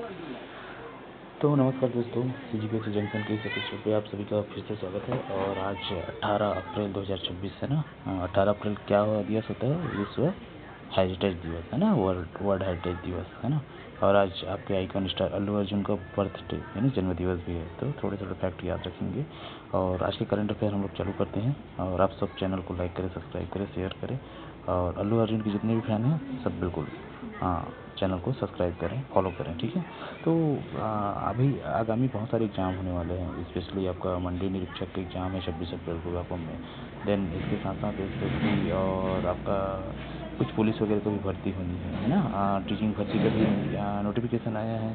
तो नमस्कार दोस्तों, CGPSC जंक्शन के इस एपिसोड पे आप सभी का फिर से स्वागत है। और आज 18 अप्रैल 2026 है ना। 18 अप्रैल क्या दिवस होता है? विश्व हेरिटेज दिवस है ना, वर्ल्ड हेरिटेज दिवस है ना। और आज आपके आइकॉन स्टार अल्लू अर्जुन का बर्थडे यानी जन्म दिवस भी है। तो थोड़े थोड़े फैक्ट याद रखेंगे और आज के करंट अफेयर हम लोग चालू करते हैं। और आप सब चैनल को लाइक करें, सब्सक्राइब करें, शेयर करें। और अल्लू अर्जुन के जितने भी फैन हैं सब बिल्कुल चैनल को सब्सक्राइब करें, फॉलो करें, ठीक है। तो अभी आगामी बहुत सारे एग्ज़ाम होने वाले हैं। स्पेशली आपका मंडी निरीक्षक का एग्ज़ाम है 26 अप्रैल को व्यापम में। देन इसके साथ साथ SSC और आपका कुछ पुलिस वगैरह को भी भर्ती होनी है ना। टीचिंग भर्ती का भी नोटिफिकेशन आया है।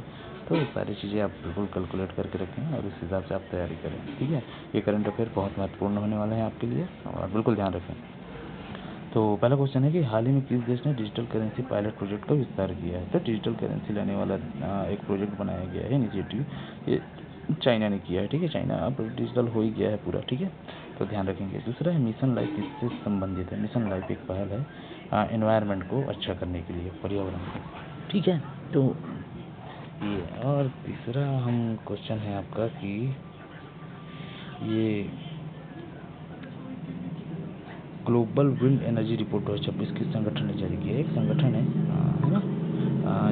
तो ये सारी चीज़ें आप बिल्कुल कैलकुलेट करके रखें और उस हिसाब से आप तैयारी करें, ठीक है। ये करंट अफेयर बहुत महत्वपूर्ण होने वाले हैं आपके लिए और बिल्कुल ध्यान रखें। तो पहला क्वेश्चन है कि हाल ही में किस देश ने डिजिटल करेंसी पायलट प्रोजेक्ट का विस्तार किया है? तो डिजिटल करेंसी लाने वाला एक प्रोजेक्ट बनाया गया है, इनिशिएटिव, ये चाइना ने किया है, ठीक है। चाइना अब डिजिटल हो ही गया है पूरा, ठीक है। तो ध्यान रखेंगे। दूसरा है मिशन लाइफ, किससे संबंधित है? मिशन लाइफ एक पहल है एनवायरनमेंट को अच्छा करने के लिए, पर्यावरण को, ठीक है। तो ये और तीसरा हम क्वेश्चन है आपका कि ये ग्लोबल विंड एनर्जी रिपोर्ट 2026 किस संगठन ने जारी किया है? एक संगठन है ना,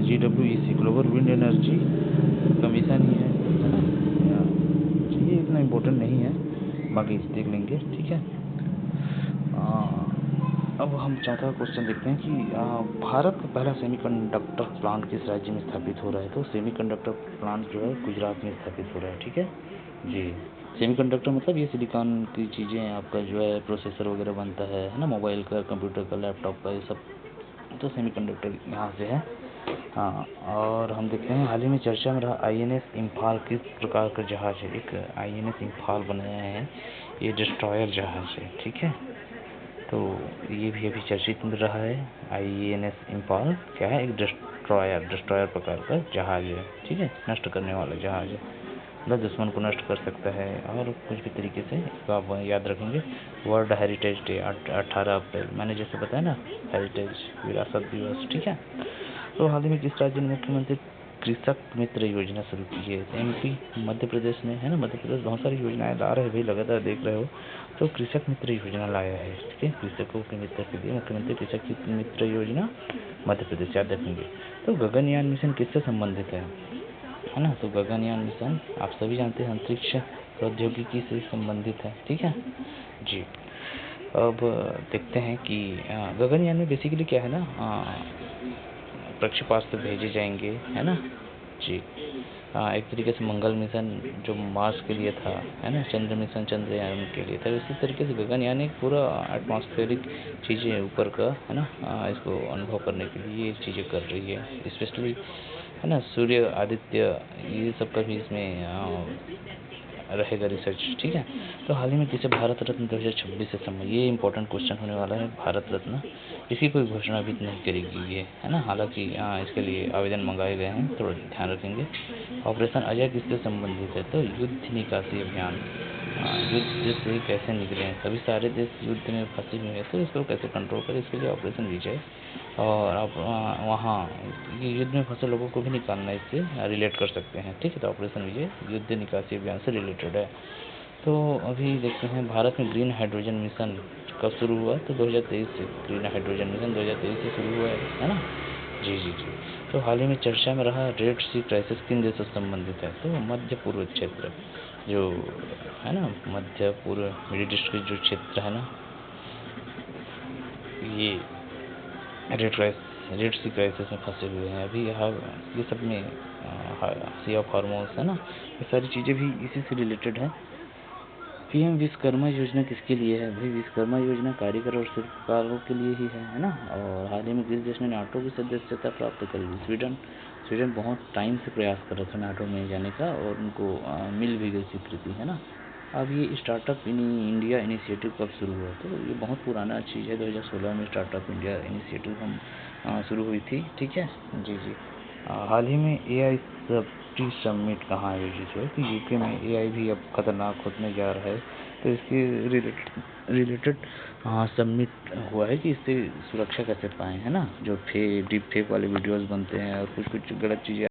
GWEC, global wind energy commission ही है ना। ये इतना इम्पोर्टेंट नहीं है, बाकी देख लेंगे, ठीक है। अब हम चौथा क्वेश्चन देखते हैं कि भारत का पहला सेमीकंडक्टर प्लांट किस राज्य में स्थापित हो रहा है? तो सेमीकंडक्टर प्लांट जो है गुजरात में स्थापित हो रहा है, ठीक है जी। सेमीकंडक्टर मतलब ये सिलिकॉन की चीज़ें, आपका जो है प्रोसेसर वगैरह बनता है ना, मोबाइल का, कंप्यूटर का, लैपटॉप का, ये सब तो सेमीकंडक्टर यहाँ से है। हाँ, और हम देखते हैं हाल ही में चर्चा में रहा INS इम्फाल किस प्रकार का जहाज है? एक INS इम्फाल बनाया है, ये डिस्ट्रॉयर जहाज है, ठीक है। तो ये भी अभी चर्चित में रहा है। INS इम्फाल क्या है? एक डिस्ट्रॉयर प्रकार का जहाज है, ठीक है। नष्ट करने वाला जहाज है, मतलब दुश्मन को नष्ट कर सकता है और कुछ भी तरीके से। इसको आप याद रखेंगे। वर्ल्ड हेरिटेज डे 18 अप्रैल, मैंने जैसे बताया ना, हेरिटेज विरासत दिवस, ठीक है। तो हाल ही में किस राज्य ने मुख्यमंत्री कृषक मित्र योजना शुरू की है? MP, मध्य प्रदेश ने, है ना। मध्य प्रदेश बहुत सारी योजनाएं ला रहे हैं भाई, लगातार देख रहे हो। तो कृषक मित्र योजना लाया है, ठीक है। कृषकों के मित्र के लिए मुख्यमंत्री कृषक मित्र योजना, मध्य प्रदेश, याद रखेंगे। तो गगनयान मिशन किससे संबंधित है ना। तो गगनयान मिशन आप सभी जानते हैं अंतरिक्ष प्रौद्योगिकी से संबंधित है, ठीक है जी। अब देखते हैं कि गगनयान में बेसिकली क्या है ना, प्रक्षेपास्त्र भेजे जाएंगे, है ना जी। एक तरीके से मंगल मिशन जो मार्स के लिए था, है ना, चंद्र मिशन चंद्रयान के लिए था, इसी तरीके से गगनयान एक पूरा एटमॉस्फेरिक चीज़ें ऊपर का, है ना, इसको अनुभव करने के लिए ये चीज़ें कर रही है, स्पेशली, है ना, सूर्य, आदित्य, ये सब का भी इसमें रहेगा रिसर्च, ठीक है। तो हाल ही में किसे भारत रत्न 2026 से संबंधित, ये इंपॉर्टेंट क्वेश्चन होने वाला है। भारत रत्न, इसकी कोई घोषणा अभी नहीं करेगी ये, है ना। हालांकि इसके लिए आवेदन मंगाए गए हैं, थोड़ा ध्यान रखेंगे। ऑपरेशन अजय किससे संबंधित है? तो युद्ध निकासी अभियान, युद्ध से कैसे निकले, सभी सारे देश युद्ध में फंसे हुए हैं, तो इसको कैसे कंट्रोल करें, इसके लिए ऑपरेशन विजय। और आप वहाँ ये युद्ध में फंसे लोगों को भी निकालना, इससे रिलेट कर सकते हैं, ठीक है। तो ऑपरेशन विजय युद्ध निकासी अभियान से रिलेटेड है। तो अभी देखते हैं भारत में ग्रीन हाइड्रोजन मिशन कब शुरू हुआ? तो 2023 से ग्रीन हाइड्रोजन मिशन 2023 से शुरू हुआ है ना जी जी जी। तो हाल ही में चर्चा में रहा रेड सी क्राइसिस किन देशों से संबंधित है? तो मध्य पूर्व क्षेत्र, जो है ना, मध्य पूर्व मिडिल ईस्ट के जो क्षेत्र है ना, ये रेड सी क्राइसिस में फंसे हुए हैं अभी। ये सब में सी ऑफ हार्मोन्स, है ना, ये सारी चीज़ें भी इसी से रिलेटेड है। PM विश्वकर्मा योजना किसके लिए है? भाई विश्वकर्मा योजना कारीगर और शिल्पकारों के लिए ही है ना। और हाल ही में किस देश ने नाटो की सदस्यता प्राप्त करी? स्वीडन बहुत टाइम से प्रयास कर रहा था नाटो में जाने का और उनको मिल भी गई स्वीकृति, है ना। अब ये स्टार्टअप इंडिया इनिशिएटिव कब शुरू हुआ? तो ये बहुत पुराना चीज़ है, 2016 में स्टार्टअप इंडिया इनिशिएटिव हम शुरू हुई थी, ठीक है जी जी। हाल ही में AI सेफ्टी समिट कहाँ आयोजित हुआ? कि UK में AI भी अब खतरनाक होने जा रहा है, तो इसके रिलेटेड समिट हुआ है कि इससे सुरक्षा कैसे पाएँ, है ना। जो डीप फेक वाले वीडियोस बनते हैं और कुछ गलत चीज़ें